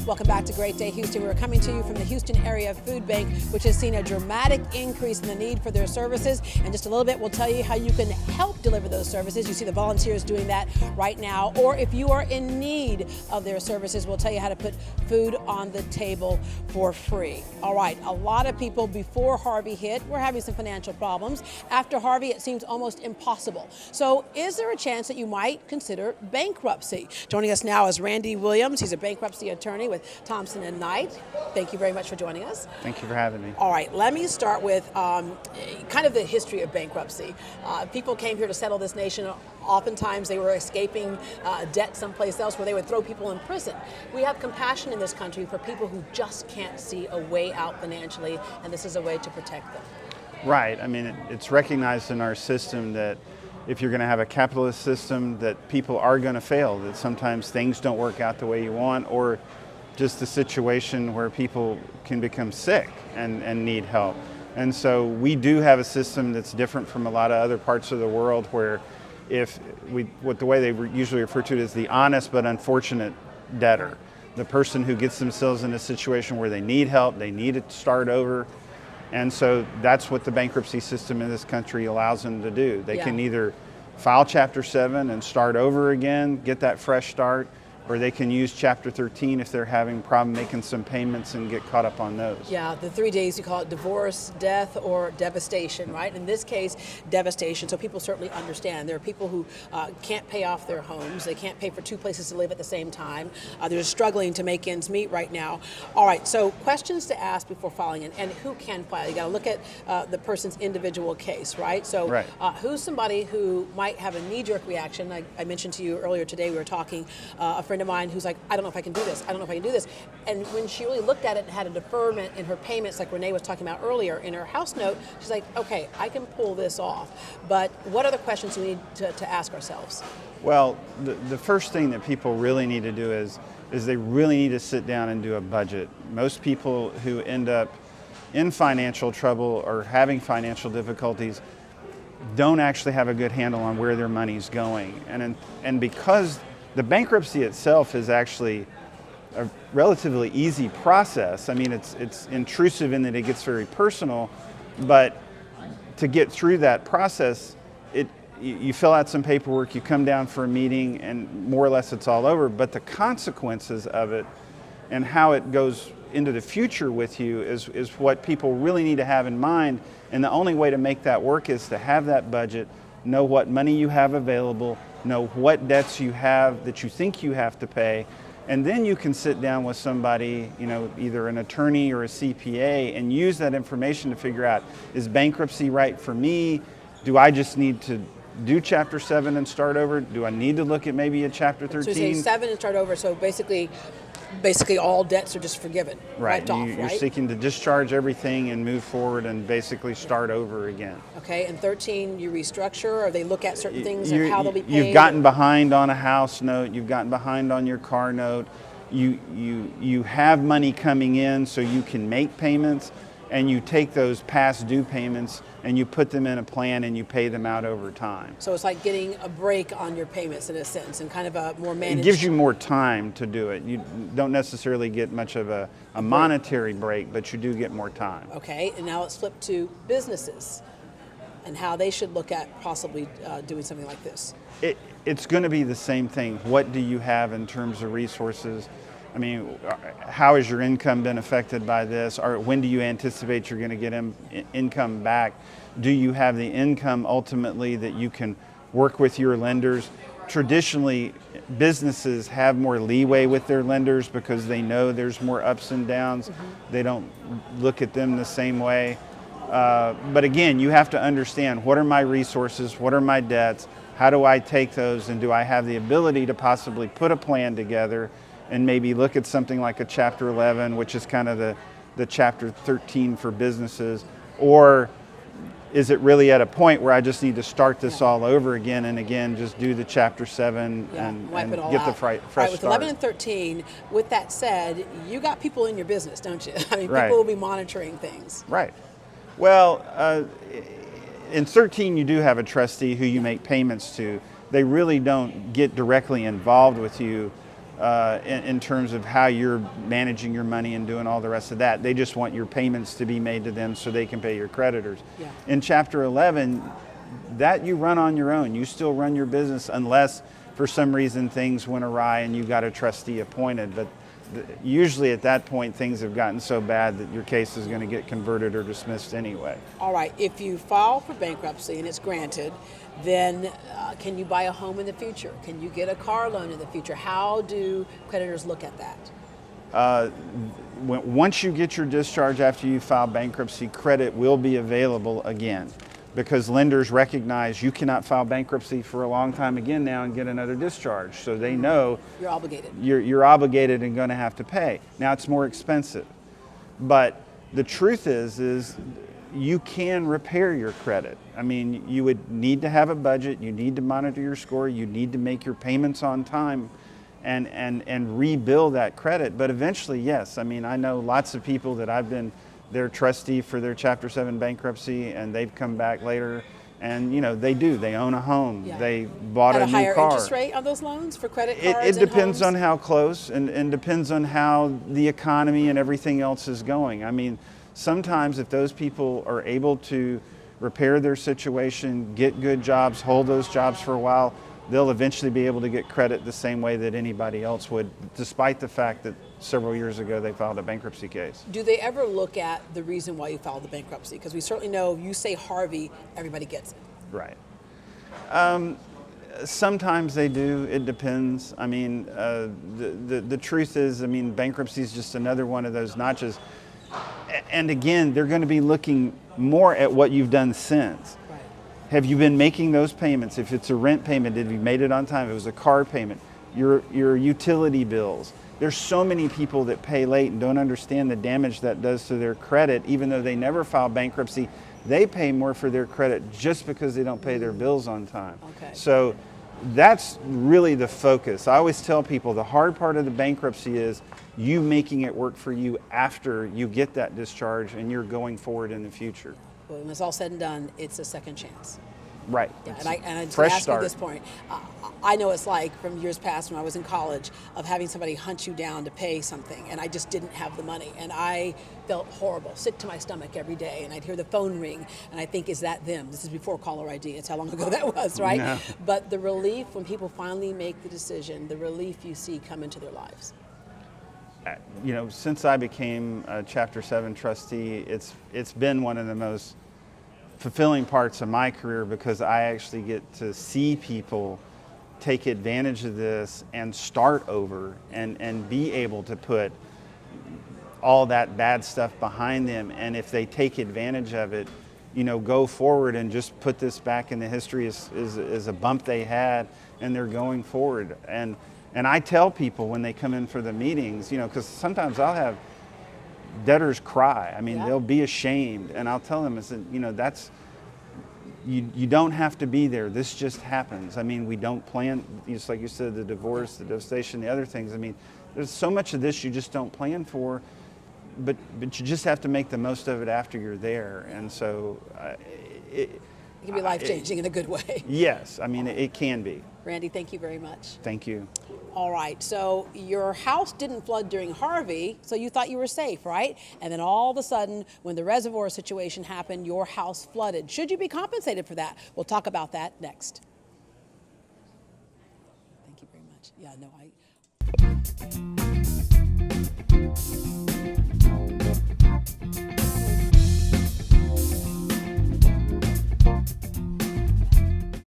Welcome back to Great Day Houston. We're coming to you from the Houston Area Food Bank, which has seen a dramatic increase in the need for their services. In just a little bit, we'll tell you how you can help deliver those services. You see the volunteers doing that right now. Or if you are in need of their services, we'll tell you how to put food on the table for free. All right, a lot of people before Harvey hit were having some financial problems. After Harvey, it seems almost impossible. So is there a chance that you might consider bankruptcy? Joining us now is Randy Williams. He's a bankruptcy attorney with Thompson Knight. Thank you very much for joining us. Thank you for having me. All right, let me start with kind of the history of bankruptcy. People came here to settle this nation. Oftentimes they were escaping debt someplace else where they would throw people in prison. We have compassion in this country for people who just can't see a way out financially, and this is a way to protect them. Right. I mean, it's recognized in our system that if you're going to have a capitalist system, that people are going to fail, that sometimes things don't work out the way you want, or just a situation where people can become sick and need help. And so we do have a system that's different from a lot of other parts of the world where the way they usually refer to it is the honest but unfortunate debtor. The person who gets themselves in a situation where they need help, they need to start over. And so that's what the bankruptcy system in this country allows them to do. They can either file Chapter 7 and start over again, get that fresh start, or they can use Chapter 13 if they're having a problem making some payments and get caught up on those. Yeah, the 3 days, you call it divorce, death, or devastation, right? In this case, devastation. So people certainly understand. There are people who can't pay off their homes. They can't pay for two places to live at the same time. They're struggling to make ends meet right now. All right, so questions to ask before filing, and who can file? You got to look at the person's individual case, right? So who's somebody who might have a knee-jerk reaction? I mentioned to you earlier today, we were talking, a friend of mine who's like, I don't know if I can do this. I don't know if I can do this. And when she really looked at it and had a deferment in her payments, like Renee was talking about earlier, in her house note, she's like, okay, I can pull this off. But what are the questions we need to ask ourselves? Well, the first thing that people really need to do is they really need to sit down and do a budget. Most people who end up in financial trouble or having financial difficulties don't actually have a good handle on where their money's going. And because the bankruptcy itself is actually a relatively easy process. I mean, it's intrusive in that it gets very personal, but to get through that process, you fill out some paperwork, you come down for a meeting, and more or less it's all over. But the consequences of it and how it goes into the future with you is what people really need to have in mind. And the only way to make that work is to have that budget, know what money you have available, know what debts you have that you think you have to pay, and then you can sit down with somebody, either an attorney or a CPA, and use that information to figure out, is bankruptcy right for me? Do I just need to do Chapter 7 and start over? Do I need to look at maybe a Chapter 13? So you say 7 and start over, so basically all debts are just forgiven, right? Off, You're seeking to discharge everything and move forward and basically start over again. Okay, and 13, you restructure, or they look at certain things and how they'll be paid? You've gotten behind on a house note, you've gotten behind on your car note, you have money coming in so you can make payments, and you take those past due payments and you put them in a plan and you pay them out over time. So it's like getting a break on your payments in a sense, and kind of a more managed... It gives you more time to do it. You don't necessarily get much of a monetary break, but you do get more time. Okay, and now let's flip to businesses and how they should look at possibly doing something like this. It's going to be the same thing. What do you have in terms of resources? I mean, how has your income been affected by this? Or when do you anticipate you're going to get income back? Do you have the income ultimately that you can work with your lenders? Traditionally, businesses have more leeway with their lenders because they know there's more ups and downs. They don't look at them the same way. But again, you have to understand, what are my resources? What are my debts? How do I take those? And do I have the ability to possibly put a plan together and maybe look at something like a Chapter 11, which is kind of the Chapter 13 for businesses? Or is it really at a point where I just need to start this all over again and again, just do the Chapter 7 and get the fresh start? With 11 start? and 13, with that said, you got people in your business, don't you? I mean, people will be monitoring things. Right. Well, in 13, you do have a trustee who you make payments to. They really don't get directly involved with you in terms of how you're managing your money and doing all the rest of that. They just want your payments to be made to them so they can pay your creditors. Yeah. In Chapter 11, that you run on your own. You still run your business unless for some reason things went awry and you got a trustee appointed. But usually at that point things have gotten so bad that your case is going to get converted or dismissed anyway. All right, if you file for bankruptcy and it's granted, then can you buy a home in the future? Can you get a car loan in the future? How do creditors look at that? Once you get your discharge after you file bankruptcy, credit will be available again, because lenders recognize you cannot file bankruptcy for a long time again now and get another discharge. So they know You're obligated. You're obligated and going to have to pay. Now it's more expensive, but the truth is you can repair your credit. I mean, you would need to have a budget, you need to monitor your score, you need to make your payments on time and rebuild that credit. But eventually, yes, I mean, I know lots of people that I've been their trustee for their Chapter 7 bankruptcy, and they've come back later, and they own a home, Yeah. they bought At a a new higher car. interest rate on those loans for credit cards It and depends homes? on how close and depends on how the economy and everything else is going. I mean, sometimes if those people are able to repair their situation, get good jobs, hold those jobs for a while, they'll eventually be able to get credit the same way that anybody else would, despite the fact that several years ago they filed a bankruptcy case. Do they ever look at the reason why you filed the bankruptcy? Because we certainly know you say Harvey, everybody gets it. Right. Sometimes they do. It depends. I mean, the truth is, I mean, bankruptcy is just another one of those notches. And again, they're going to be looking more at what you've done since. Right. Have you been making those payments? If it's a rent payment, did you made it on time? If it was a car payment, your utility bills. There's so many people that pay late and don't understand the damage that does to their credit, even though they never file bankruptcy. They pay more for their credit just because they don't pay their bills on time. Okay. So that's really the focus. I always tell people the hard part of the bankruptcy is you making it work for you after you get that discharge and you're going forward in the future. Well, when it's all said and done, it's a second chance. Right. Yeah, and I just fresh ask you start. at this point, I know it's like from years past when I was in college of having somebody hunt you down to pay something, and I just didn't have the money, and I felt horrible, sick to my stomach every day, and I'd hear the phone ring, and I think, is that them? This is before caller ID. It's how long ago that was, right? No. But the relief when people finally make the decision, the relief you see come into their lives. You know, since I became a Chapter 7 trustee, it's been one of the most fulfilling parts of my career, because I actually get to see people take advantage of this and start over and be able to put all that bad stuff behind them. And if they take advantage of it, you know, go forward and just put this back in the history as a bump they had, and they're going forward. And I tell people when they come in for the meetings, you know, because sometimes I'll have debtors cry. I mean, Yeah. they'll be ashamed, and I'll tell them, I said, you know, that's, you don't have to be there. This just happens. I mean, we don't plan, just like you said, the divorce, the devastation, the other things. I mean, there's so much of this you just don't plan for, but you just have to make the most of it after you're there. And so It can be life-changing in a good way. yes, I mean, it can be. Randy, thank you very much. Thank you. All right, so your house didn't flood during Harvey, so you thought you were safe, right? And then all of a sudden, when the reservoir situation happened, your house flooded. Should you be compensated for that? We'll talk about that next. Thank you very much. Yeah, no,